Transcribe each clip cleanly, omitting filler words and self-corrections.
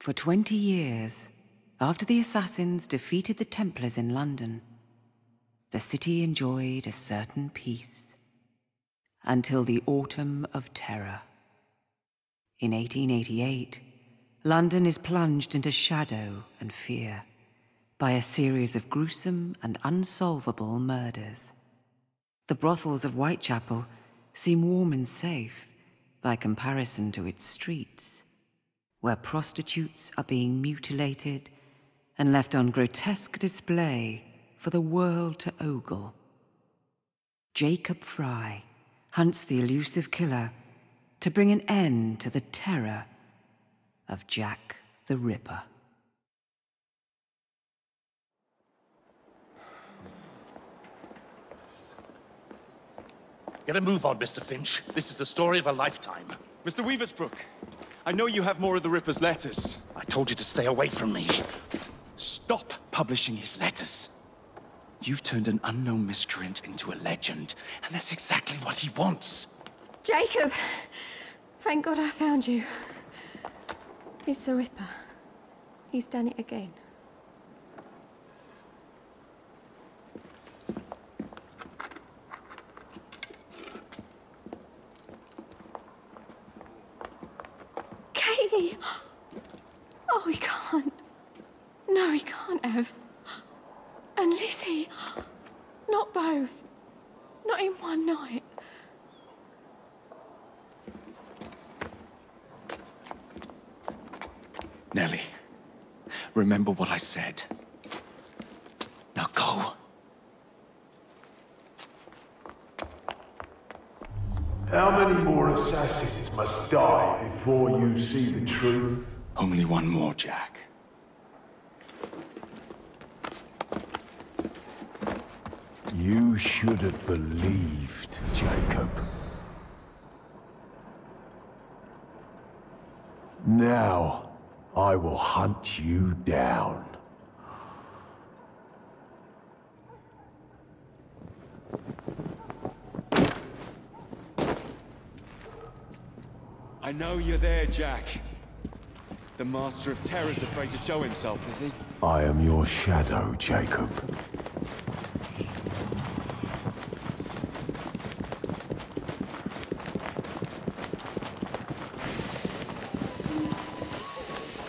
For 20 years, after the assassins defeated the Templars in London, the city enjoyed a certain peace until the Autumn of Terror. In 1888, London is plunged into shadow and fear by a series of gruesome and unsolvable murders. The brothels of Whitechapel seem warm and safe by comparison to its streets, where prostitutes are being mutilated and left on grotesque display for the world to ogle. Jacob Fry hunts the elusive killer to bring an end to the terror of Jack the Ripper. Get a move on, Mr. Finch. This is the story of a lifetime. Mr. Weaversbrook, I know you have more of the Ripper's letters. I told you to stay away from me. Stop publishing his letters. You've turned an unknown miscreant into a legend, and that's exactly what he wants. Jacob! Thank God I found you. It's the Ripper. He's done it again. Katie! Oh, he can't. No, he can't have. And Lizzie. Not both. Not in one night. Nellie, remember what I said. Now go. How many more assassins must die before you see the truth? Only one more, Jack. You should have believed, Jacob. Now, I will hunt you down. I know you're there, Jack. The Master of Terror's afraid to show himself, is he? I am your shadow, Jacob.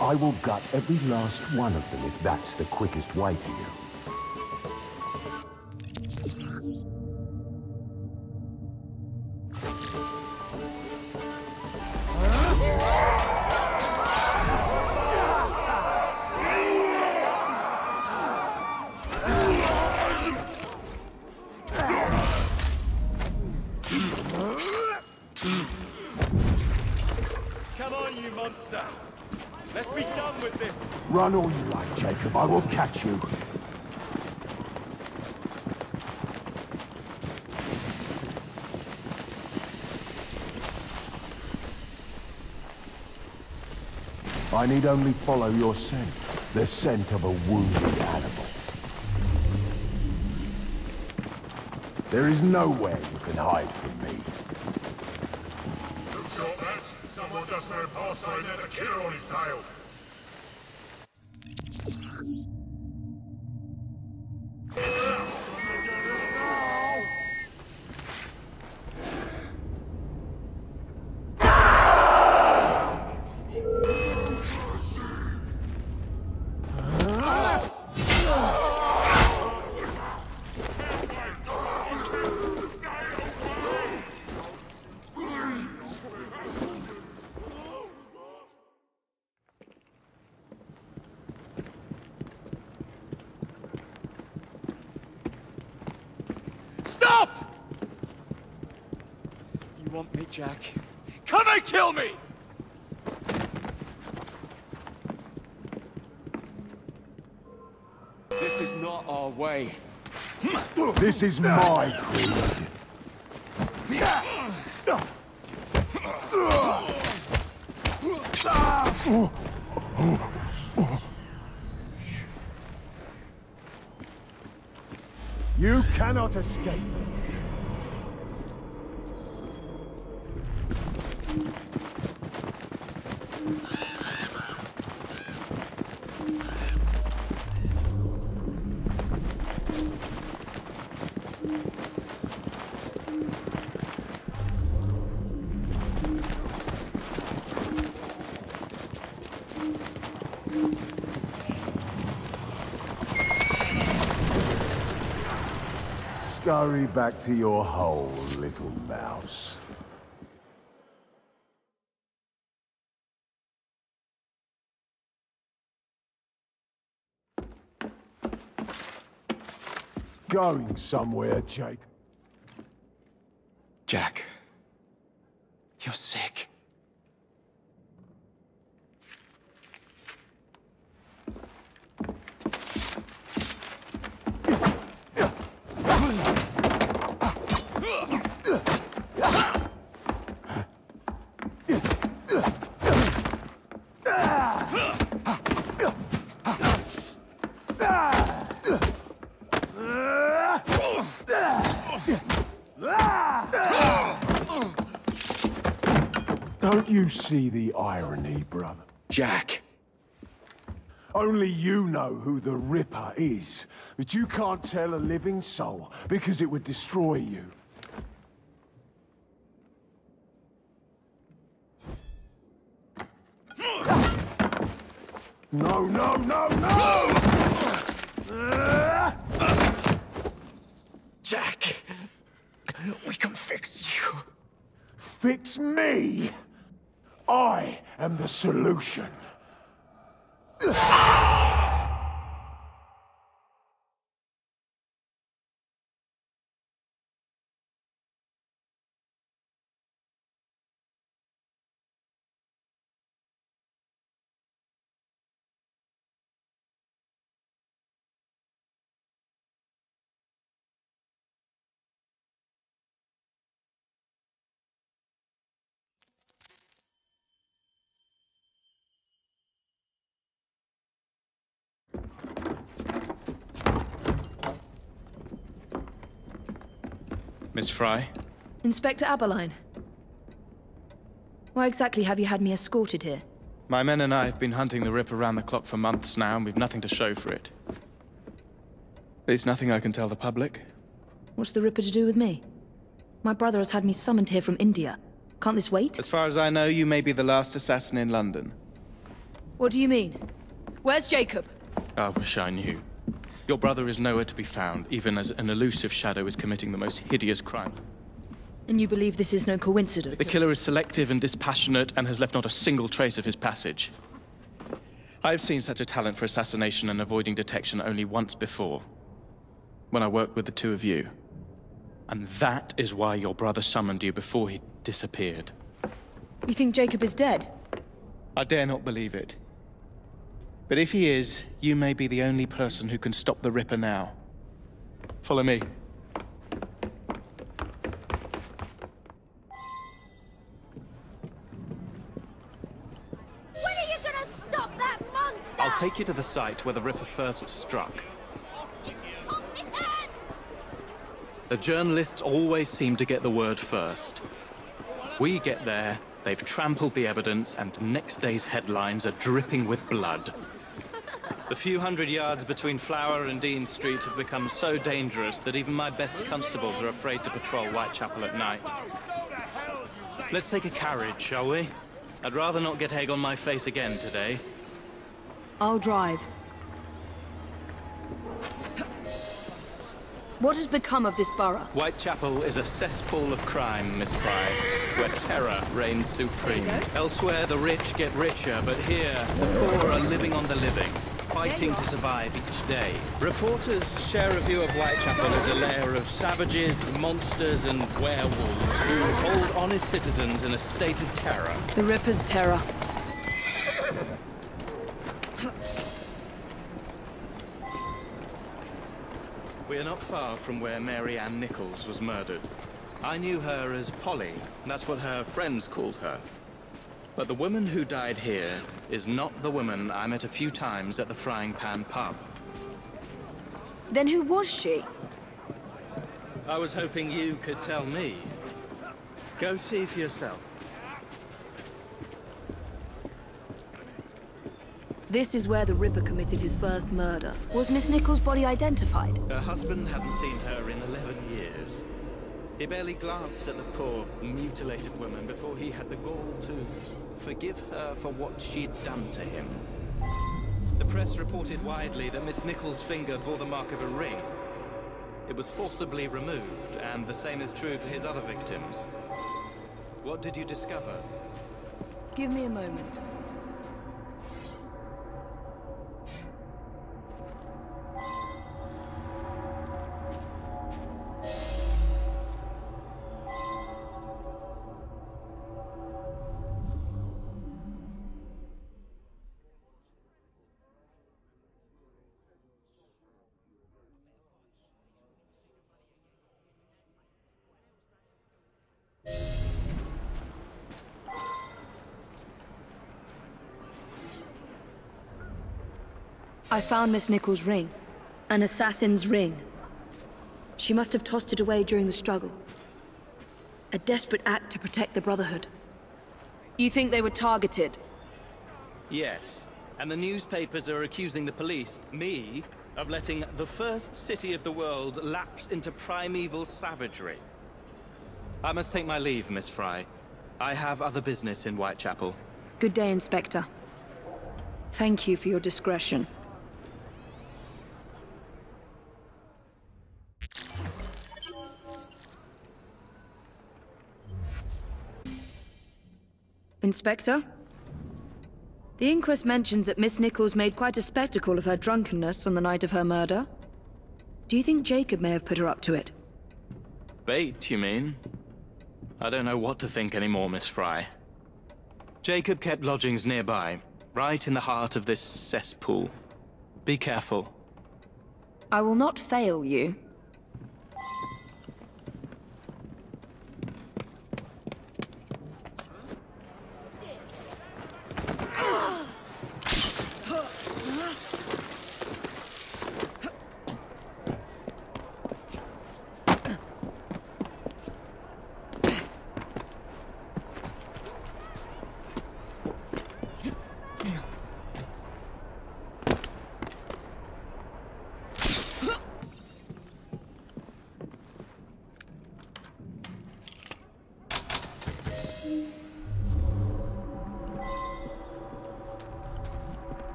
I will gut every last one of them if that's the quickest way to you. Come on, you monster! Let's be done with this! Run all you like, Jacob. I will catch you. I need only follow your scent. The scent of a wounded animal. There is nowhere you can hide from me. Who shot that? Someone just ran past saying there's a killer on his tail. Stop! You want me, Jack? Come and kill me! This is not our way. This is my creed. You cannot escape. Scurry back to your hole, little mouse. Going somewhere, Jake? Jack, you're sick. Don't you see the irony, brother? Jack. Only you know who the Ripper is, but you can't tell a living soul because it would destroy you. No, no, no, no! Jack, we can fix you. Fix me? I am the solution. Miss Fry? Inspector Aberline. Why exactly have you had me escorted here? My men and I have been hunting the Ripper around the clock for months now, and we've nothing to show for it. There's nothing I can tell the public. What's the Ripper to do with me? My brother has had me summoned here from India. Can't this wait? As far as I know, you may be the last assassin in London. What do you mean? Where's Jacob? I wish I knew. Your brother is nowhere to be found, even as an elusive shadow is committing the most hideous crimes. And you believe this is no coincidence? The killer is selective and dispassionate and has left not a single trace of his passage. I've seen such a talent for assassination and avoiding detection only once before, when I worked with the two of you. And that is why your brother summoned you before he disappeared. You think Jacob is dead? I dare not believe it. But if he is, you may be the only person who can stop the Ripper now. Follow me. When are you gonna stop that monster? I'll take you to the site where the Ripper first struck. Off his hands! The journalists always seem to get the word first. We get there, they've trampled the evidence, and next day's headlines are dripping with blood. The few hundred yards between Flower and Dean Street have become so dangerous that even my best constables are afraid to patrol Whitechapel at night. Let's take a carriage, shall we? I'd rather not get egg on my face again today. I'll drive. What has become of this borough? Whitechapel is a cesspool of crime, Miss Fry, where terror reigns supreme. Elsewhere, the rich get richer, but here, the poor are living on the living, fighting to survive each day. Reporters share a view of Whitechapel as a lair of savages, monsters, and werewolves who hold honest citizens in a state of terror. The Ripper's terror. We are not far from where Mary Ann Nichols was murdered. I knew her as Polly, and that's what her friends called her. But the woman who died here is not the woman I met a few times at the Frying Pan pub. Then who was she? I was hoping you could tell me. Go see for yourself. This is where the Ripper committed his first murder. Was Miss Nichols' body identified? Her husband hadn't seen her in 11 years. He barely glanced at the poor, mutilated woman before he had the gall to forgive her for what she'd done to him. The press reported widely that Miss Nichols' finger bore the mark of a ring. It was forcibly removed, and the same is true for his other victims. What did you discover? Give me a moment. I found Miss Nichols' ring. An assassin's ring. She must have tossed it away during the struggle. A desperate act to protect the Brotherhood. You think they were targeted? Yes. And the newspapers are accusing the police, me, of letting the first city of the world lapse into primeval savagery. I must take my leave, Miss Fry. I have other business in Whitechapel. Good day, Inspector. Thank you for your discretion. Inspector? The inquest mentions that Miss Nichols made quite a spectacle of her drunkenness on the night of her murder. Do you think Jacob may have put her up to it? Bait, you mean? I don't know what to think anymore, Miss Fry. Jacob kept lodgings nearby, right in the heart of this cesspool. Be careful. I will not fail you.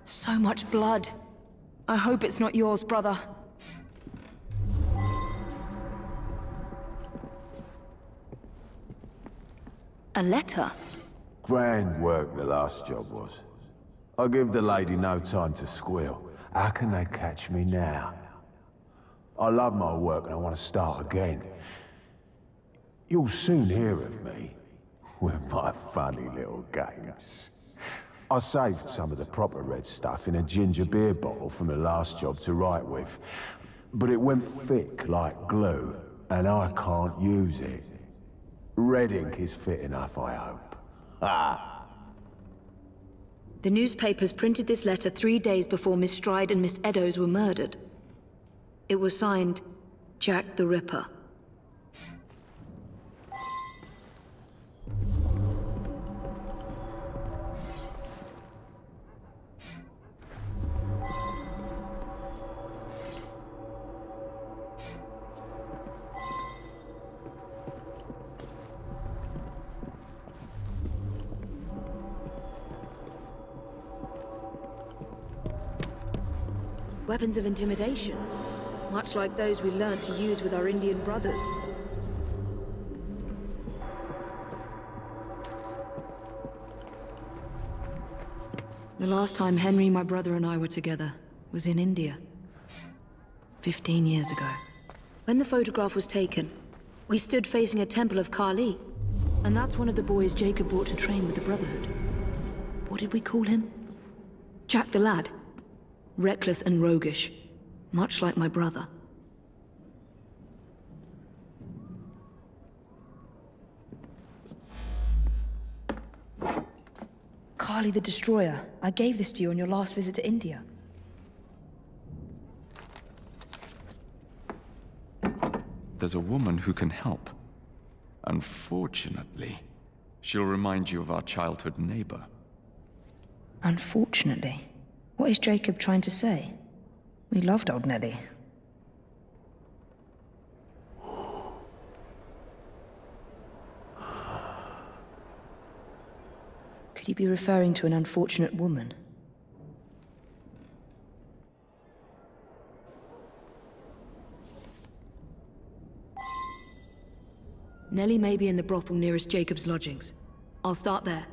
So much blood. I hope it's not yours, brother. A letter? Grand work the last job was. I give the lady no time to squeal. How can they catch me now? I love my work and I want to start again. You'll soon hear of me with my funny little games. I saved some of the proper red stuff in a ginger beer bottle from the last job to write with. But it went thick like glue, and I can't use it. Red ink is fit enough, I hope. Ah! The newspapers printed this letter 3 days before Miss Stride and Miss Eddowes were murdered. It was signed, Jack the Ripper. Weapons of intimidation, much like those we learned to use with our Indian brothers. The last time Henry, my brother, and I were together was in India. 15 years ago. When the photograph was taken, we stood facing a temple of Kali, and that's one of the boys Jacob brought to train with the Brotherhood. What did we call him? Jack the Lad. Reckless and roguish, much like my brother. Kali the Destroyer. I gave this to you on your last visit to India. There's a woman who can help. Unfortunately, she'll remind you of our childhood neighbor. Unfortunately? What is Jacob trying to say? We loved old Nellie. Could he be referring to an unfortunate woman? Nellie may be in the brothel nearest Jacob's lodgings. I'll start there.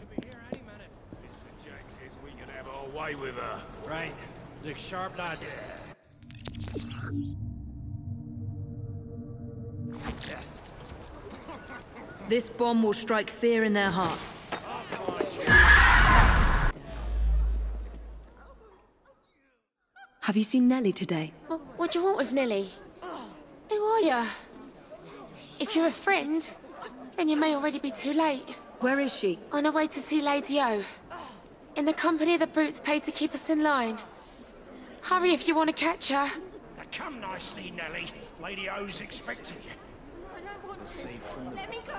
Mr. Jack says we can have our way with her. Right. Look sharp, lads. This bomb will strike fear in their hearts. Have you seen Nellie today? What do you want with Nellie? Who are you? If you're a friend, then you may already be too late. Where is she? On her way to see Lady O. In the company of the brutes paid to keep us in line. Hurry if you want to catch her. Now come nicely, Nellie. Lady O's expecting you. I don't want to. Let me go.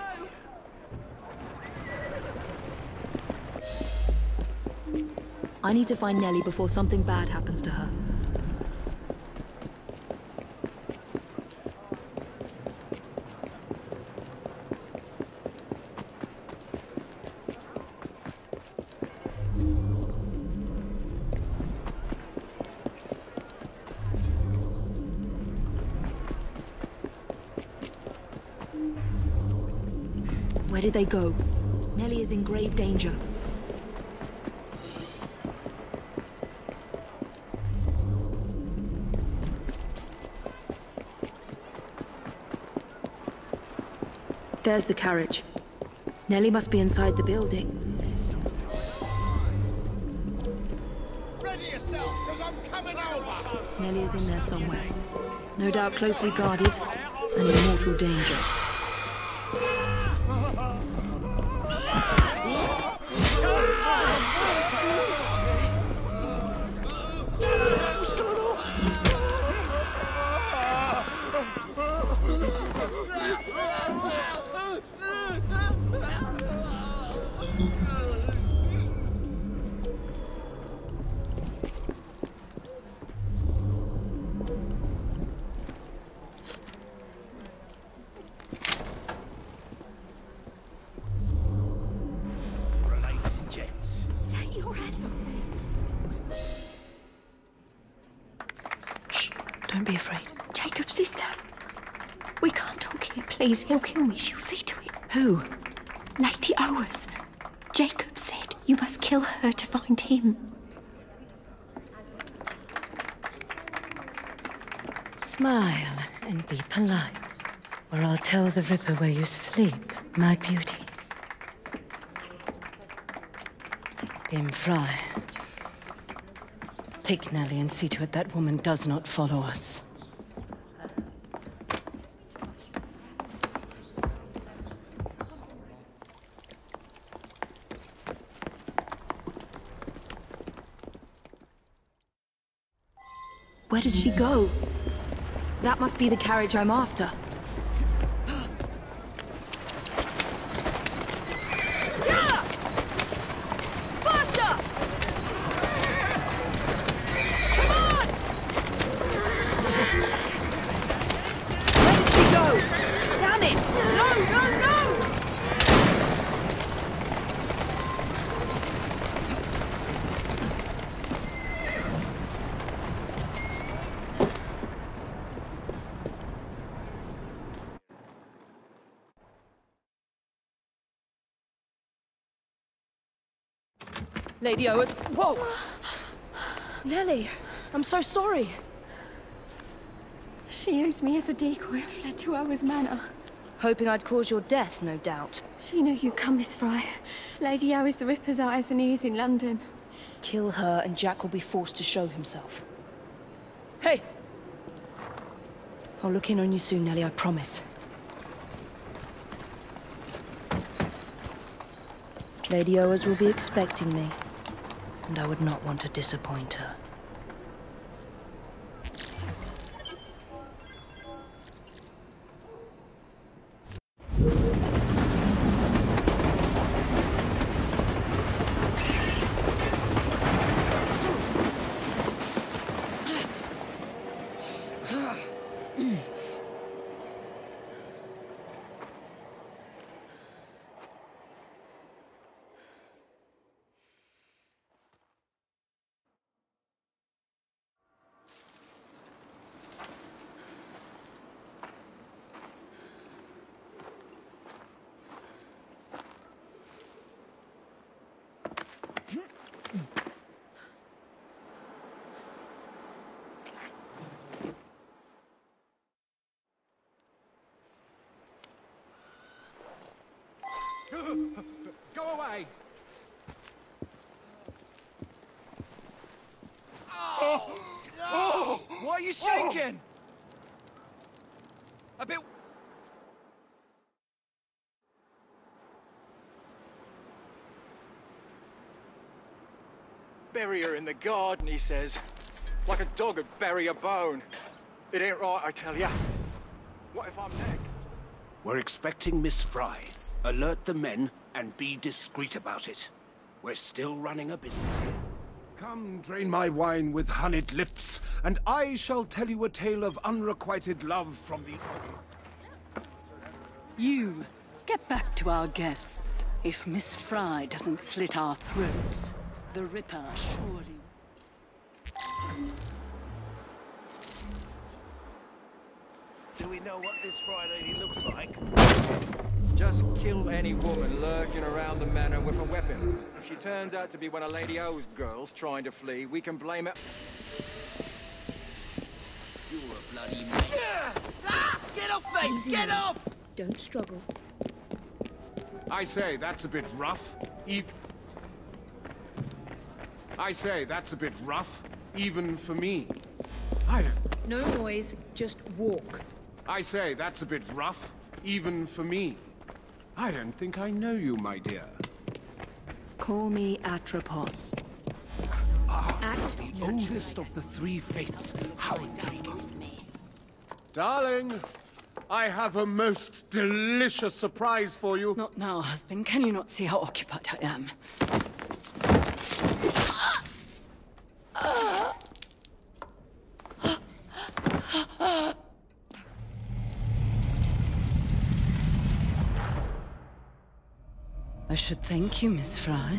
I need to find Nellie before something bad happens to her. Where did they go? Nellie is in grave danger. There's the carriage. Nellie must be inside the building. Ready yourself, because I'm coming over! Nellie is in there somewhere. No doubt closely guarded and in mortal danger. Ladies and gents. Take your hands off me. Shh, don't be afraid. Jacob's sister. We can't talk here, please. He'll kill me. She'll see to it. Who? Lady Owers. Jacob said you must kill her to find him. Smile and be polite, or I'll tell the Ripper where you sleep, my beauties. Dame Fry, take Nellie and see to it that woman does not follow us. Where did she go? That must be the carriage I'm after. Faster! Come on! Where did she go? Damn it! No, no, no! Lady Owers. Whoa! Nellie, I'm so sorry. She used me as a decoy and fled to Owers Manor. Hoping I'd cause your death, no doubt. She knew you'd come, Miss Fry. Lady O is the Ripper's eyes and ears in London. Kill her and Jack will be forced to show himself. Hey! I'll look in on you soon, Nellie, I promise. Lady Owers will be expecting me, and I would not want to disappoint her. again! A bit... Bury her in the garden, he says. Like a dog would bury a bone. It ain't right, I tell ya. What if I'm next? We're expecting Miss Fry. Alert the men and be discreet about it. We're still running a business here. Come, drain my wine with honeyed lips, and I shall tell you a tale of unrequited love from the Orient. You, get back to our guests. If Miss Fry doesn't slit our throats, the Ripper surely... Do we know what this Fry lady looks like? Just kill any woman lurking around the manor with a weapon. If she turns out to be one of Lady O's girls trying to flee, we can blame it. You're a bloody mate. Ah! Get off me! Easy Get now. off! Don't struggle. I say, that's a bit rough. I say, that's a bit rough, even for me. No noise, just walk. I say, that's a bit rough, even for me. I don't think I know you, my dear. Call me Atropos. Act The oldest of the three fates. How intriguing. Darling, I have a most delicious surprise for you. Not now, husband. Can you not see how occupied I am? I should thank you, Miss Fry.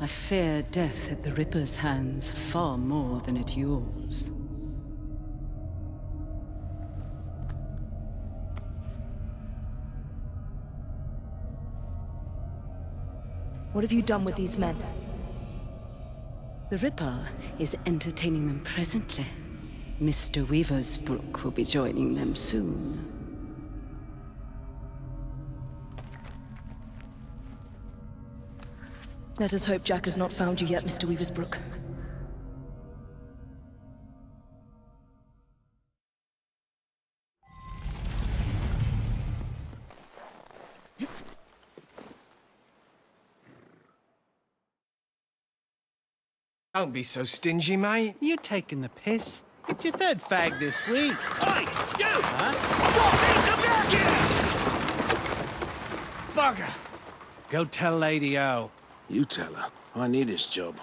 I fear death at the Ripper's hands far more than at yours. What have you done with these men? The Ripper is entertaining them presently. Mr. Weaversbrook will be joining them soon. Let us hope Jack has not found you yet, Mr. Weaversbrook. Don't be so stingy, mate. You're taking the piss. It's your third fag this week. Hey, you! Huh? Stop it! Come back here! Bugger! Go tell Lady O. You tell her. I need this job.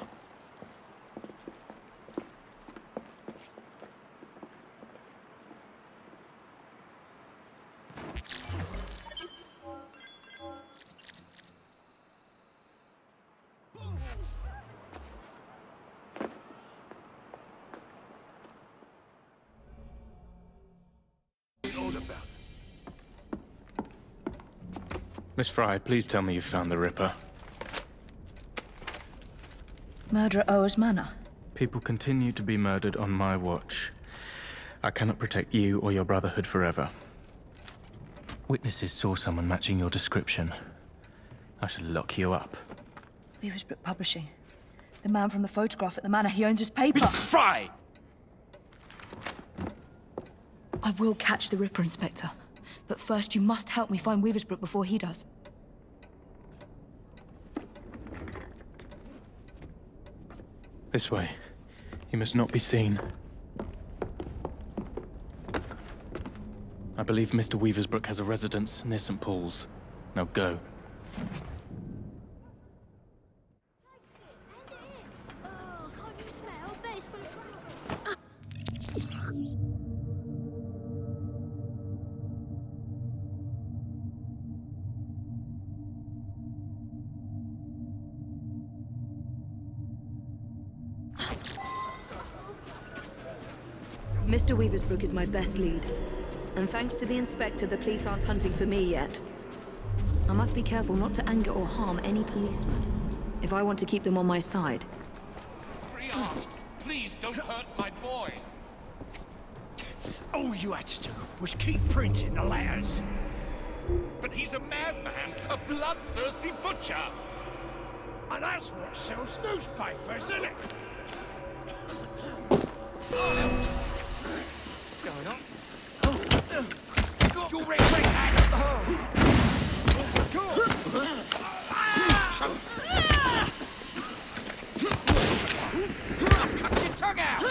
Miss Fry, please tell me you found the Ripper. Murder at Oa's Manor? People continue to be murdered on my watch. I cannot protect you or your brotherhood forever. Witnesses saw someone matching your description. I shall lock you up. Weaversbrook Publishing. The man from the photograph at the manor, he owns his paper. Miss Fry! I will catch the Ripper, Inspector. But first, you must help me find Weaversbrook before he does. This way. He must not be seen. I believe Mr. Weaversbrook has a residence near St. Paul's. Now go. Mr. Weaversbrook is my best lead. And thanks to the Inspector, the police aren't hunting for me yet. I must be careful not to anger or harm any policeman, if I want to keep them on my side. Free asks, please don't hurt my boy. All you had to do was keep printing the letters. But he's a madman, a bloodthirsty butcher. And that's what sells newspapers, isn't it? You red hand! Cut your tongue out!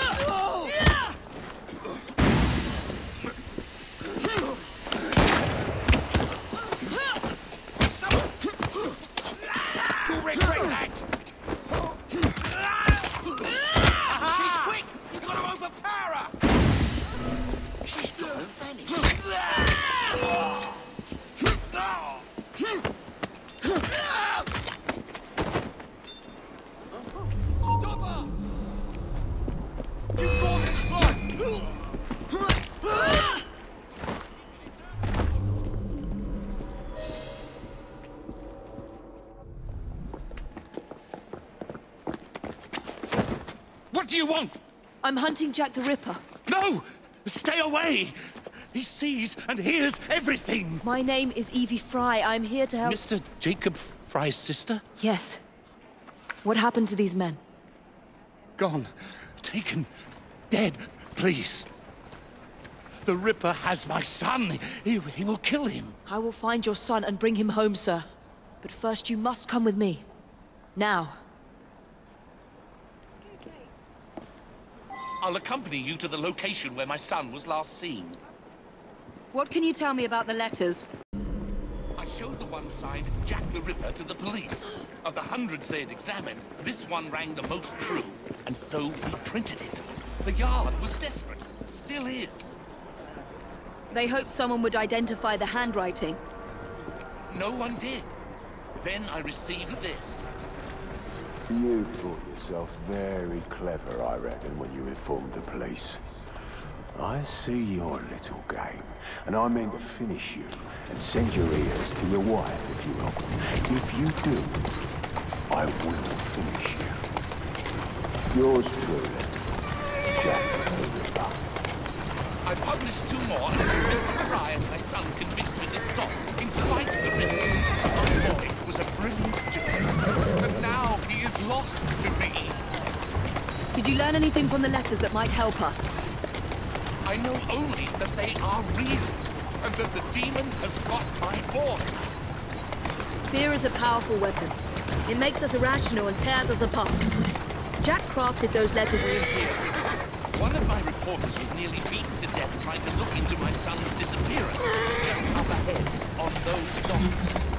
You red hand! She's quick! You've got to overpower her! She's got no fanny. Stop her! You brought this one! What do you want? I'm hunting Jack the Ripper. No! Stay away! He sees and hears everything! My name is Evie Fry. I'm here to help... Mr. Jacob Fry's sister? Yes. What happened to these men? Gone. Taken. Dead. Please. The Ripper has my son. He will kill him. I will find your son and bring him home, sir. But first you must come with me. Now. I'll accompany you to the location where my son was last seen. What can you tell me about the letters? I showed the one signed Jack the Ripper to the police. Of the hundreds they had examined, this one rang the most true, and so we printed it. The Yard was desperate. Still is. They hoped someone would identify the handwriting. No one did. Then I received this. You thought yourself very clever, I reckon, when you informed the police. I see your little game, and I mean to finish you and send your ears to your wife, if you will. If you do, I will finish you. Yours truly, Jack the Ripper. I published 2 more until Mr. Fry and my son convinced me to stop, in spite of the risk. Our boy was a brilliant journalist, but now he is lost to me. Did you learn anything from the letters that might help us? I know only that they are real, and that the demon has got my boy. Fear is a powerful weapon. It makes us irrational and tears us apart. Jack crafted those letters. One of my reporters was nearly beaten to death trying to look into my son's disappearance, just up ahead, on those docks.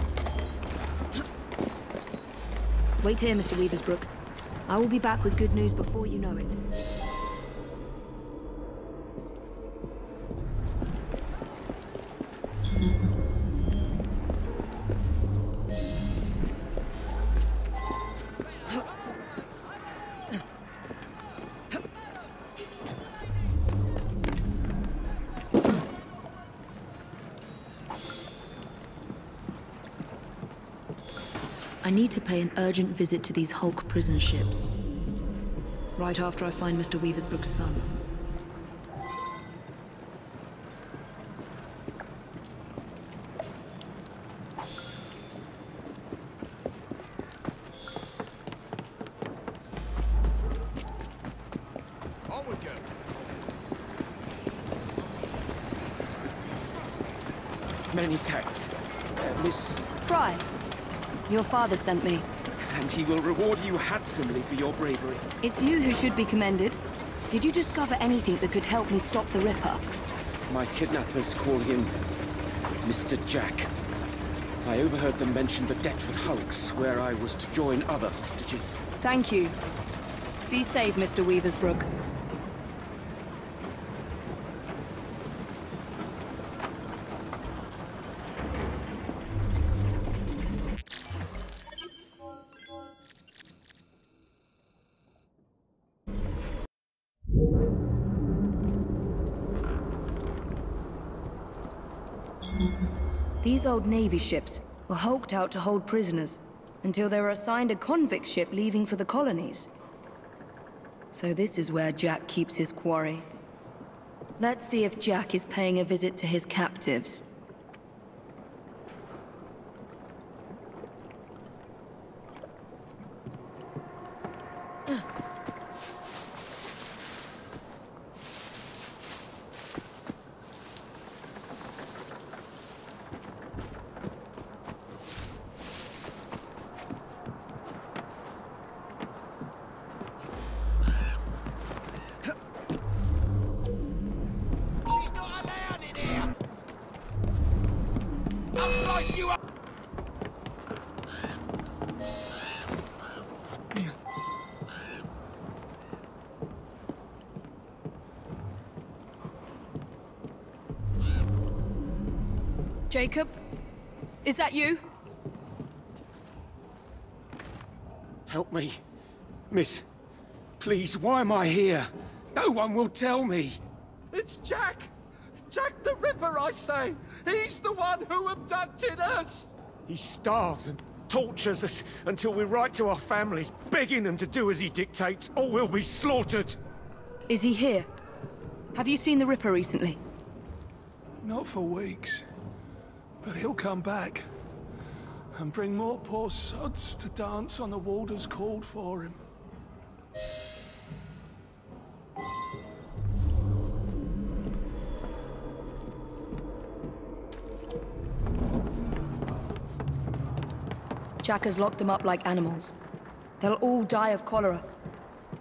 Wait here, Mr. Weaversbrook. I will be back with good news before you know it. I need to pay an urgent visit to these Hulk prison ships. Right after I find Mr. Weaversbrook's son. On we go. Many thanks, Miss... Fry. Your father sent me. And he will reward you handsomely for your bravery. It's you who should be commended. Did you discover anything that could help me stop the Ripper? My kidnappers call him Mr. Jack. I overheard them mention the Deptford Hulks, where I was to join other hostages. Thank you. Be safe, Mr. Weaversbrook. These old Navy ships were hulked out to hold prisoners until they were assigned a convict ship leaving for the colonies. So this is where Jack keeps his quarry. Let's see if Jack is paying a visit to his captives. Jacob? Is that you? Help me. Miss, please, why am I here? No one will tell me. It's Jack! Jack the Ripper, I say! He's the one who abducted us! He starves and tortures us until we write to our families, begging them to do as he dictates, or we'll be slaughtered. Is he here? Have you seen the Ripper recently? Not for weeks. But he'll come back. And bring more poor sods to dance on the waters called for him. Jack has locked them up like animals. They'll all die of cholera.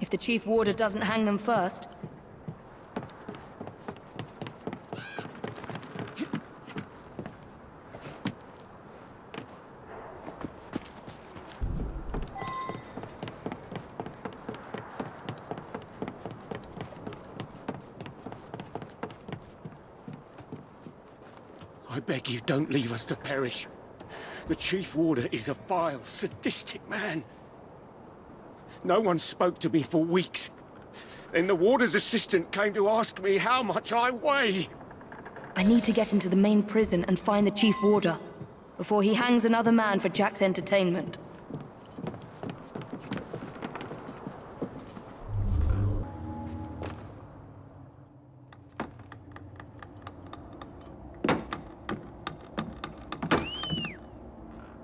If the Chief Warder doesn't hang them first. I beg you, don't leave us to perish. The Chief Warder is a vile, sadistic man. No one spoke to me for weeks. Then the Warder's assistant came to ask me how much I weigh. I need to get into the main prison and find the Chief Warder before he hangs another man for Jack's entertainment.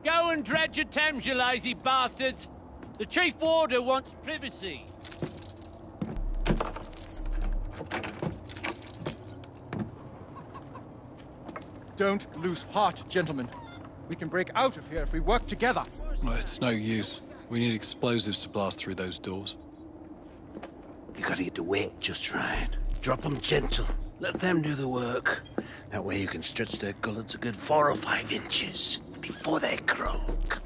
Go and dredge your Thames, you lazy bastards! The Chief Warder wants privacy. Don't lose heart, gentlemen. We can break out of here if we work together. Well, it's no use. We need explosives to blast through those doors. You gotta get the weight just right. Drop them gentle. Let them do the work. That way you can stretch their gullets a good 4 or 5 inches before they croak.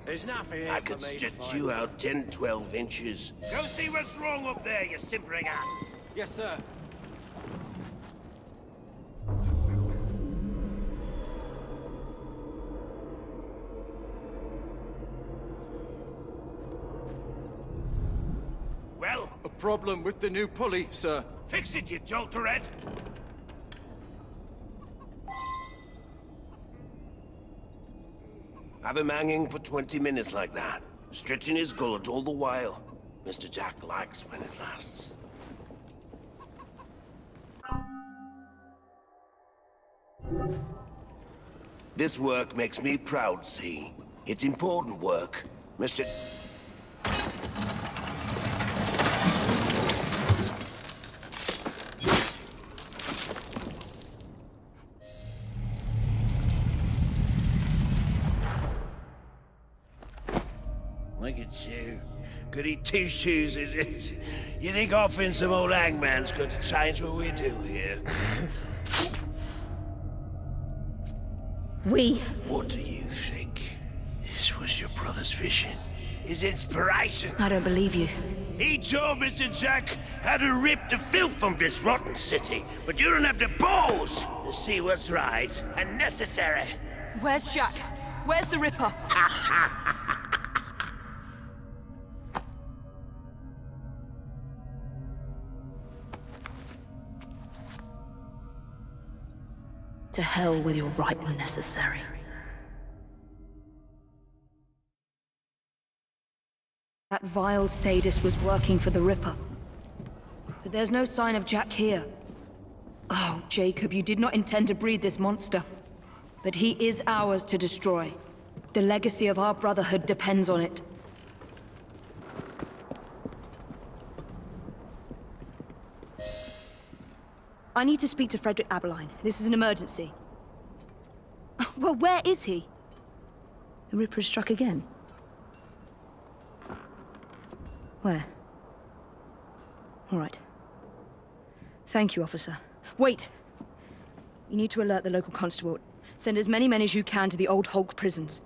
There's nothing here I could stretch you out 10, 12 inches. Go see what's wrong up there, you simpering ass. Yes, sir. Well? A problem with the new pulley, sir. Fix it, you jolterhead! Have him hanging for 20 minutes like that, stretching his gullet all the while. Mr. Jack likes when it lasts. This work makes me proud, see? It's important work. Mr. Look at you. Goody two-shoes, is it? You think offering some old hangman's going to change what we do here? What do you think? This was your brother's vision? His inspiration? I don't believe you. He told Mr. Jack how to rip the filth from this rotten city, but you don't have the balls to see what's right and necessary. Where's Jack? Where's the Ripper? To hell with your right and necessary. That vile sadist was working for the Ripper. But there's no sign of Jack here. Oh, Jacob, you did not intend to breed this monster. But he is ours to destroy. The legacy of our brotherhood depends on it. I need to speak to Frederick Aberline. This is an emergency. Well, where is he? The Ripper has struck again. Where? All right. Thank you, officer. Wait! You need to alert the local constable. Send as many men as you can to the old Hulk prisons.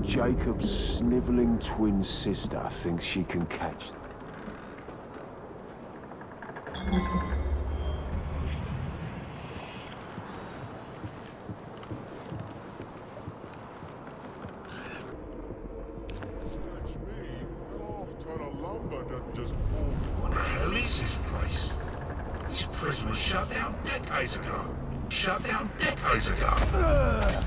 Jacob's sniveling twin sister thinks she can catch them. What the hell is this place? This prison was shut down decades ago. Shut down decades ago.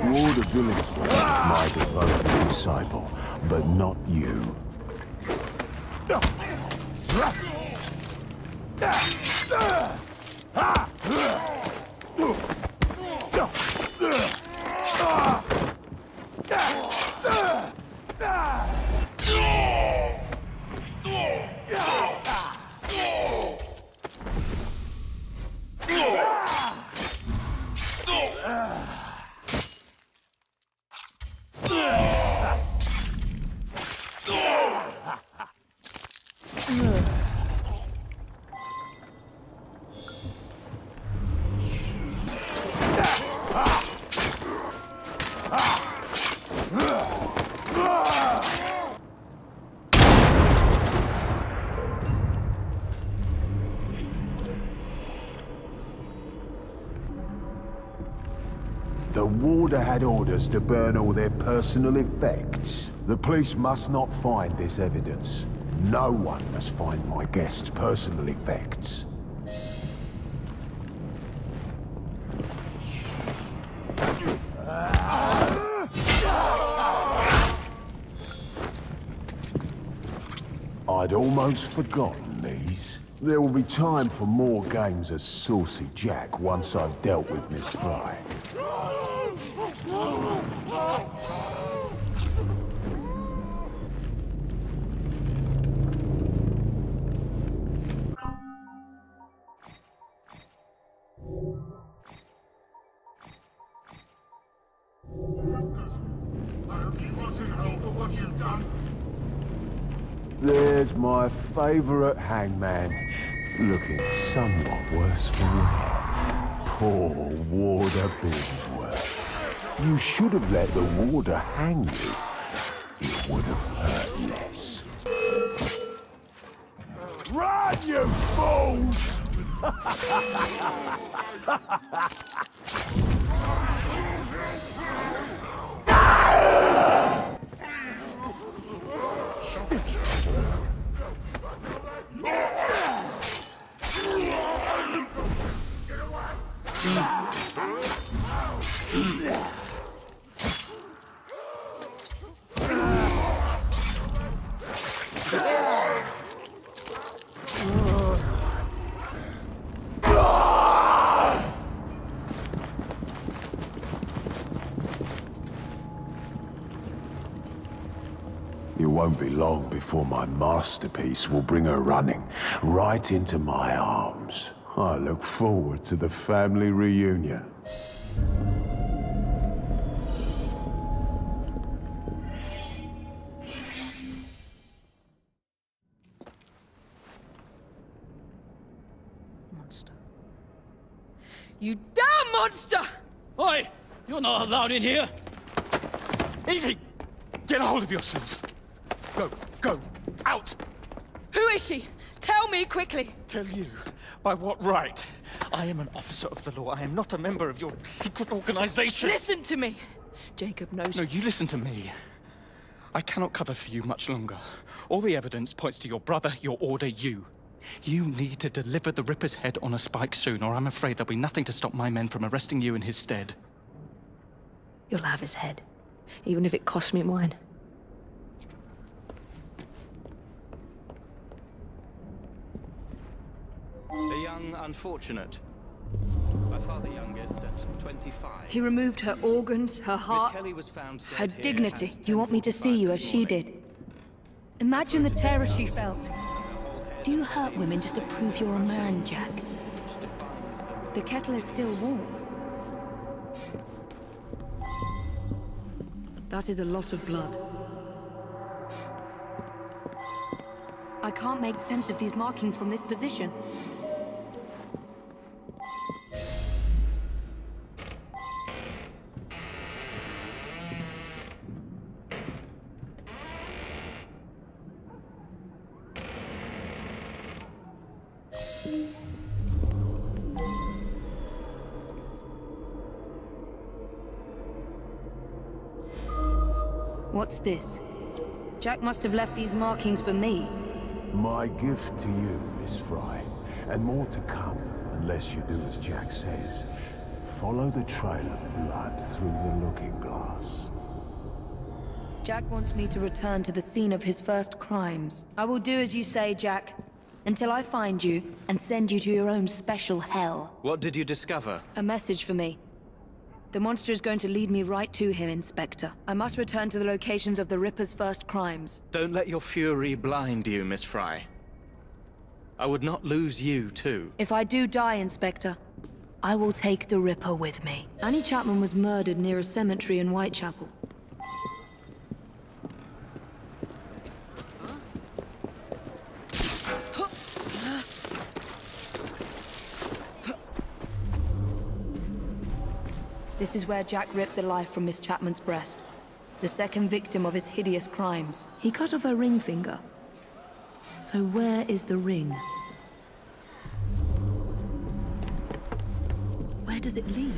You're the village boy, my devoted disciple, but not you. The warder had orders to burn all their personal effects. The police must not find this evidence. No one must find my guest's personal effects. I'd almost forgotten these. There will be time for more games of Saucy Jack once I've dealt with Miss Fry. There's my favourite hangman, looking somewhat worse for wear. Poor warder Binsworth. You should have let the warder hang you. It would have hurt less. Run, you fools! It won't be long before my masterpiece will bring her running right into my arms. I look forward to the family reunion. Monster. You damn monster! Oi! You're not allowed in here! Evie! Get a hold of yourself! Go, out! Who is she? Tell me quickly! Tell you? By what right? I am an officer of the law. I am not a member of your secret organization. Listen to me! Jacob knows... No, you listen to me. I cannot cover for you much longer. All the evidence points to your brother, your order, you. You need to deliver the Ripper's head on a spike soon, or I'm afraid there'll be nothing to stop my men from arresting you in his stead. You'll have his head, even if it costs me mine. The young unfortunate. By far the youngest at 25. He removed her organs, her heart, Miss Kelly was found her dead here dignity. at You want me to see you as she did? Imagine the terror she felt. Do you hurt women just to prove you're a man, Jack? The kettle is still warm. That is a lot of blood. I can't make sense of these markings from this position. What's this? Jack must have left these markings for me. My gift to you, Miss Fry. And more to come, unless you do as Jack says. Follow the trail of blood through the looking glass. Jack wants me to return to the scene of his first crimes. I will do as you say, Jack. Until I find you and send you to your own special hell. What did you discover? A message for me. The monster is going to lead me right to him, Inspector. I must return to the locations of the Ripper's first crimes. Don't let your fury blind you, Miss Fry. I would not lose you, too. If I do die, Inspector, I will take the Ripper with me. Annie Chapman was murdered near a cemetery in Whitechapel. This is where Jack ripped the life from Miss Chapman's breast. The second victim of his hideous crimes. He cut off her ring finger. So where is the ring? Where does it lead?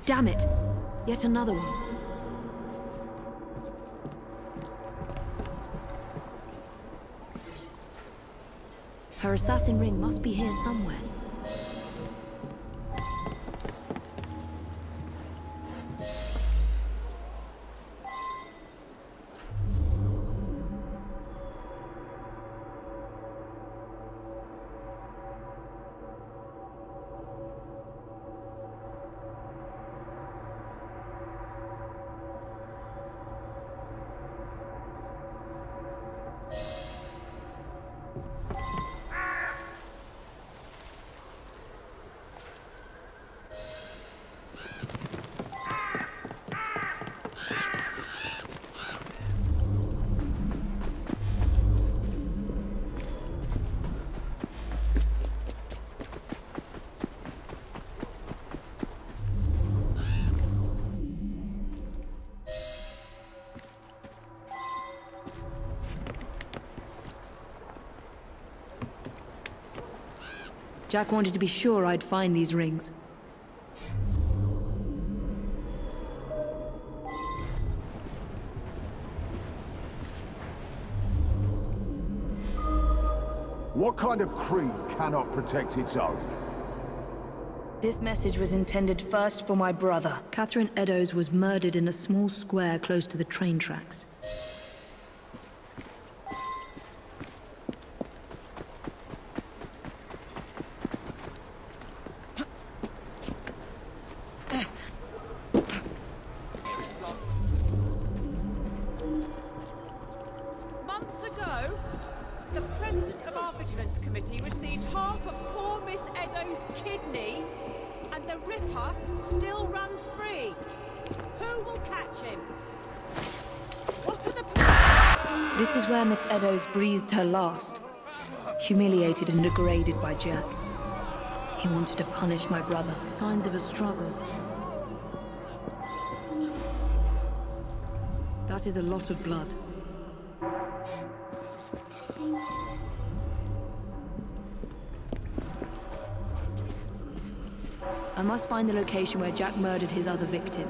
Damn it! Yet another one. Her assassin ring must be here somewhere. Jack wanted to be sure I'd find these rings. What kind of creed cannot protect its own? This message was intended first for my brother. Catherine Eddowes was murdered in a small square close to the train tracks. Months ago, the president of our vigilance committee received half of poor Miss Eddowes' kidney, and the Ripper still runs free. Who will catch him? What are the... This is where Miss Eddowes breathed her last. Humiliated and degraded by Jack. He wanted to punish my brother. Signs of a struggle. That is a lot of blood. I must find the location where Jack murdered his other victim.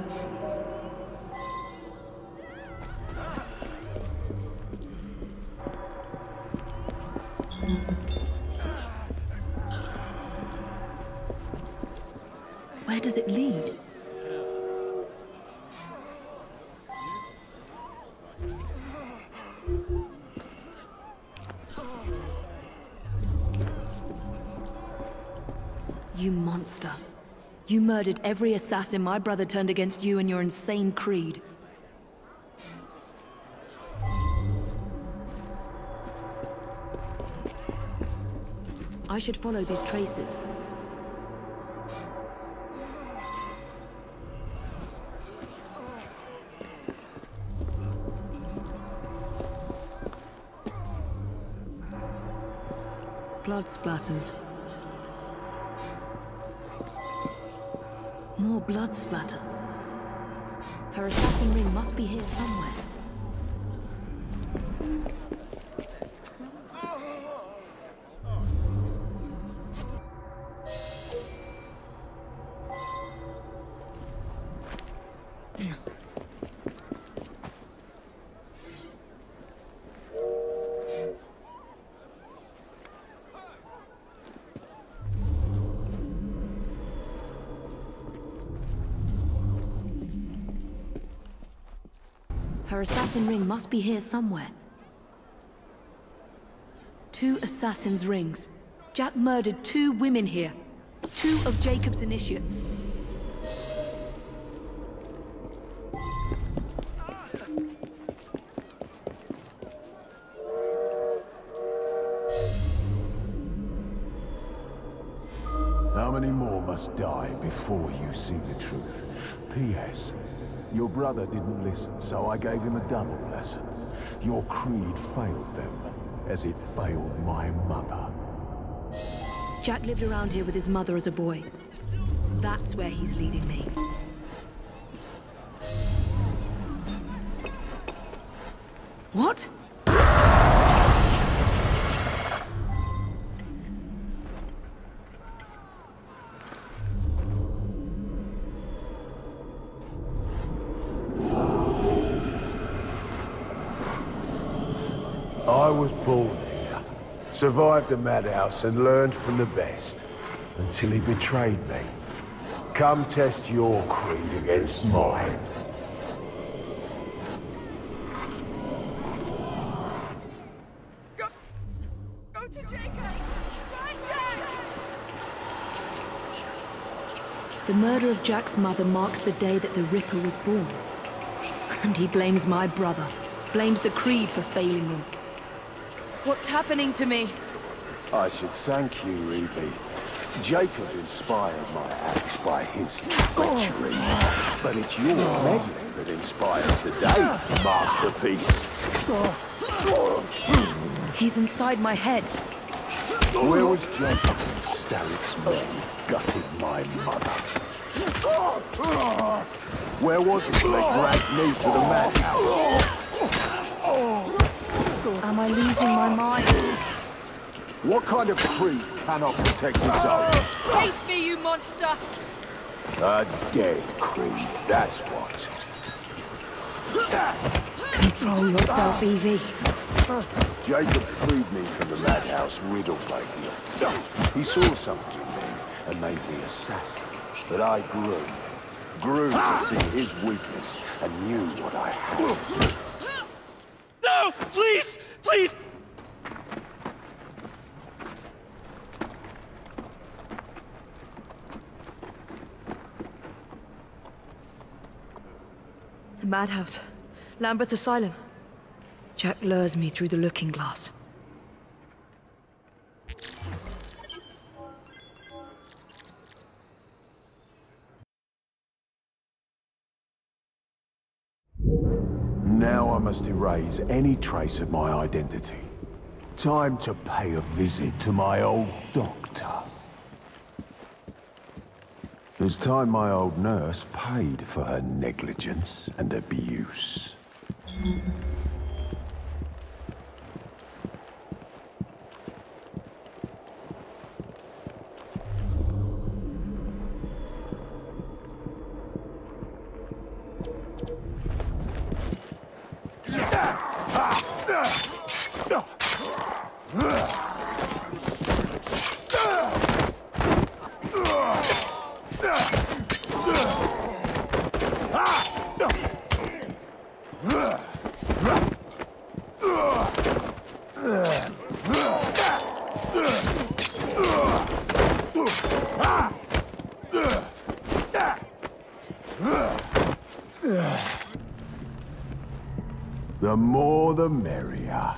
Where does it lead? You monster. You murdered every assassin my brother turned against you and your insane creed. I should follow these traces. Blood splatters. More blood splatter. Her assassin ring must be here somewhere. Her assassin ring must be here somewhere. 2 assassin's rings. Jack murdered 2 women here. 2 of Jacob's initiates. How many more must die before you see the truth? P.S. Your brother didn't listen, so I gave him a double lesson. Your creed failed them, as it failed my mother. Jack lived around here with his mother as a boy. That's where he's leading me. What? I was born here, survived the madhouse and learned from the best, until he betrayed me. Come test your creed against mine. Go to Jacob! Find Jack! The murder of Jack's mother marks the day that the Ripper was born. And he blames my brother. Blames the creed for failing them. What's happening to me? I should thank you, Evie. Jacob inspired my acts by his treachery. But it's your meddling that inspires today's masterpiece. He's inside my head. Where was Jacob when Starrick's men gutted my mother? Where was it when they dragged me to the madhouse? Am I losing my mind? What kind of creep cannot protect its own? Face me, you monster! A dead creep, that's what. Control yourself, Evie. Jacob freed me from the madhouse riddle making. He saw something in me and made me assassin. But I grew to see his weakness and knew what I had. No! Please! Please! The madhouse. Lambeth Asylum. Jack lures me through the looking glass. Now I must erase any trace of my identity. Time to pay a visit to my old doctor. It's time my old nurse paid for her negligence and abuse. The more the merrier.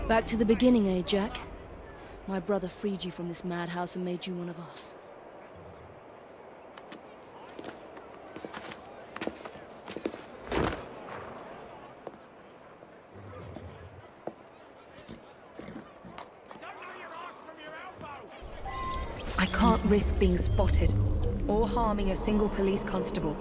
Back to the beginning, eh, Jack? My brother freed you from this madhouse and made you one of us. I can't risk being spotted, or harming a single police constable.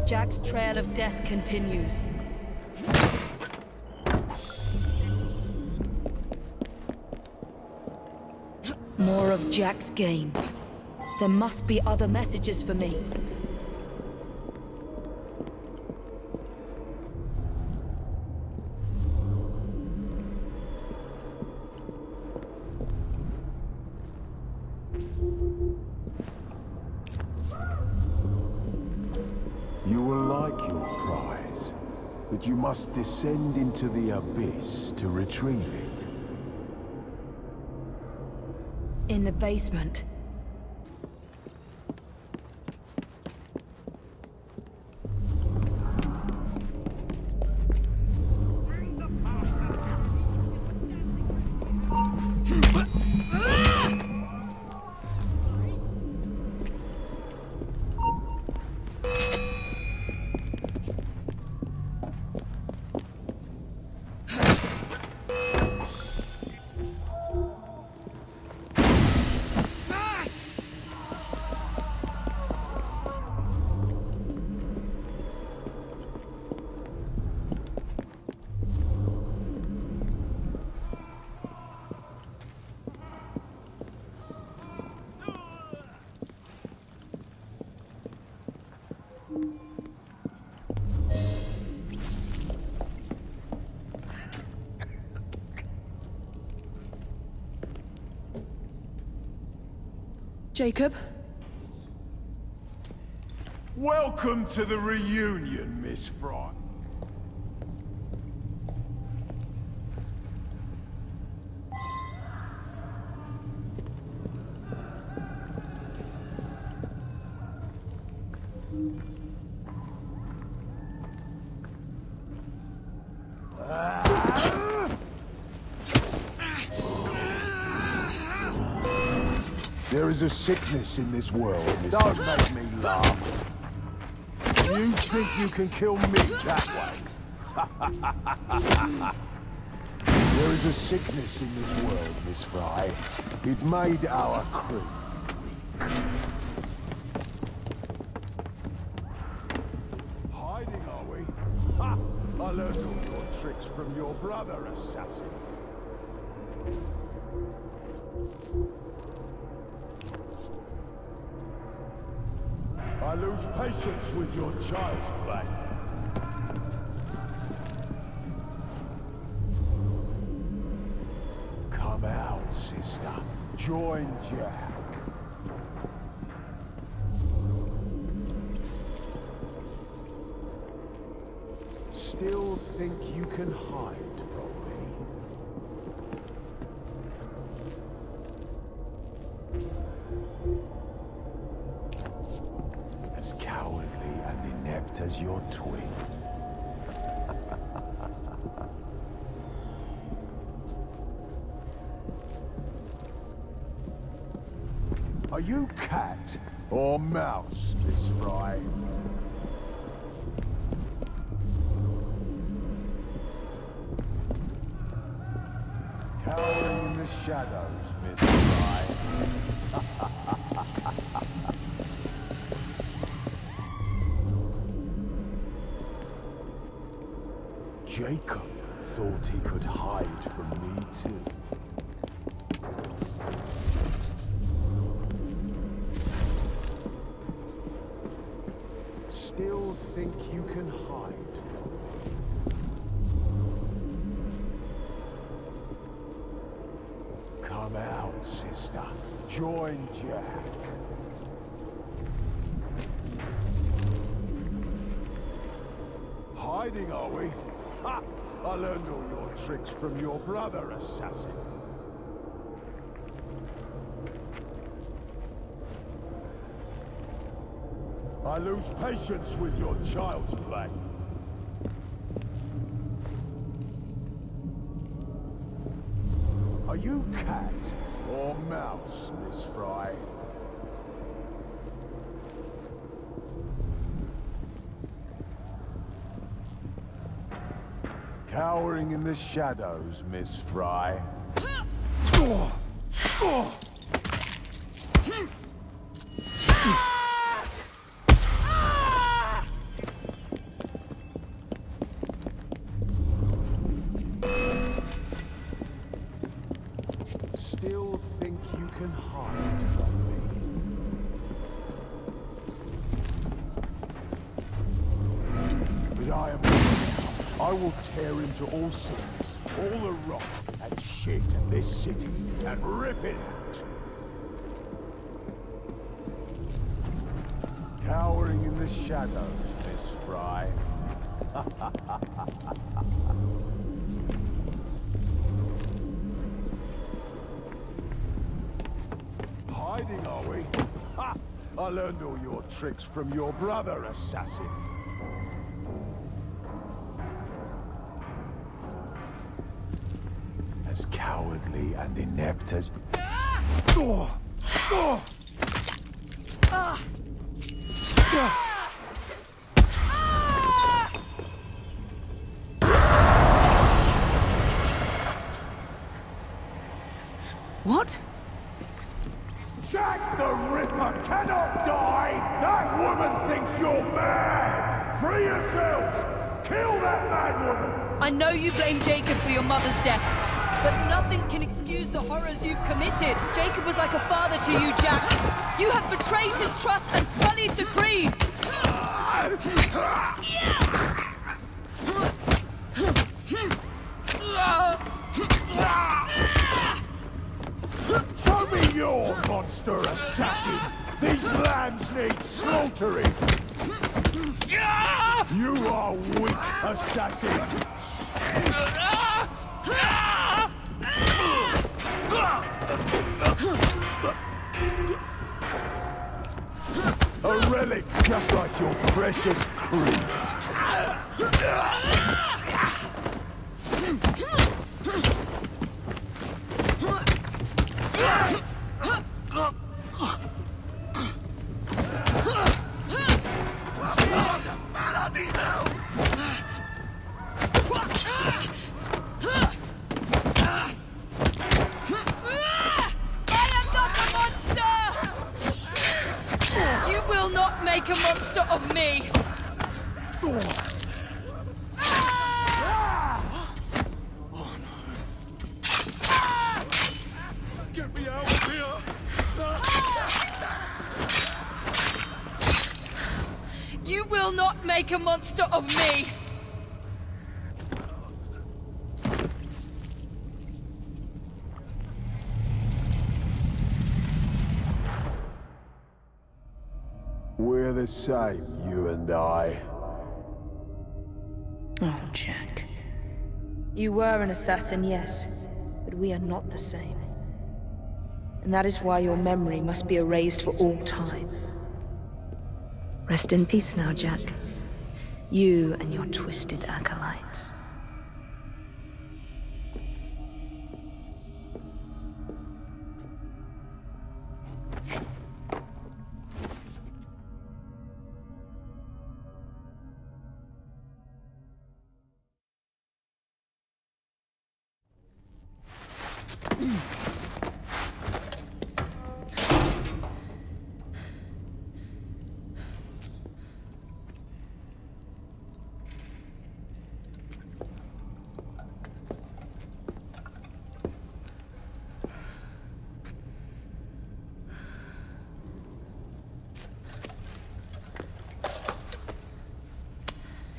Jack's trail of death continues. More of Jack's games. There must be other messages for me. You will like your prize, but you must descend into the abyss to retrieve it. In the basement. Jacob? Welcome to the reunion, Miss Fry. There is a sickness in this world, Mr. Don't make me laugh. You think you can kill me that way? There is a sickness in this world, Miss Fry. It made our crew. Hiding, are we? Ha! I learned all your tricks from your brother, assassin. I lose patience with your child's play. Come out, sister. Join Jack. Still think you can hide from me? As cowardly and inept as your twin. Are you cat or mouse, Miss Fry? Cowering in the shadows, Miss Fry. Jacob thought he could hide from me too. Still think you can hide from me? Come out, sister. Join Jack. Hiding, are we? Ha! I learned all your tricks from your brother, assassin. I lose patience with your child's play. Are you cat or mouse, Miss Fry? Cowering in the shadows, Miss Fry. Still think you can hide from me? But I am now. I will tear into all sickness, all the rot and shit in this city, and rip it out. Cowering in the shadows, Miss Fry. Hiding, are we? Ha! I learned all your tricks from your brother, assassin. As cowardly and inept as... What? Jack the Ripper cannot die! That woman thinks you're mad! Free yourselves! Kill that mad woman! I know you blame Jacob for your mother's death, but nothing can excuse the horrors you've committed. Jacob was like a father to you, Jack. You have betrayed his trust and sullied the Creed. Show me your monster assassin! need slaughtering! You are weak, assassin! A relic just like your precious crypt. Make a monster of me! Get me out of here! You will not make a monster of me! We're the same, you and I. Oh, Jack. You were an assassin, yes, but we are not the same. And that is why your memory must be erased for all time. Rest in peace now, Jack. You and your twisted acolytes.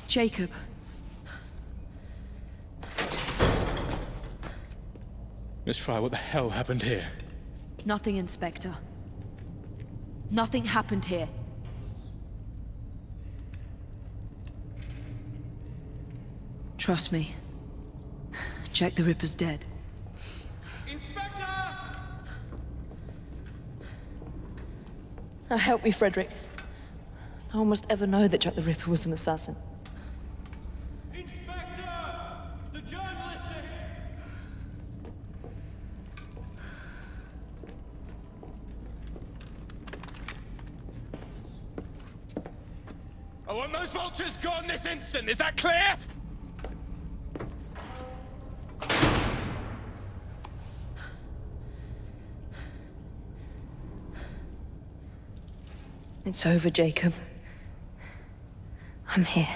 Jacob. Miss Fry, what the hell happened here? Nothing, Inspector. Nothing happened here. Trust me. Jack the Ripper's dead. Inspector! Now help me, Frederick. No one must ever know that Jack the Ripper was an assassin. Inspector! The journalists are here! I want those vultures gone this instant, is that clear? It's over, Jacob. I'm here.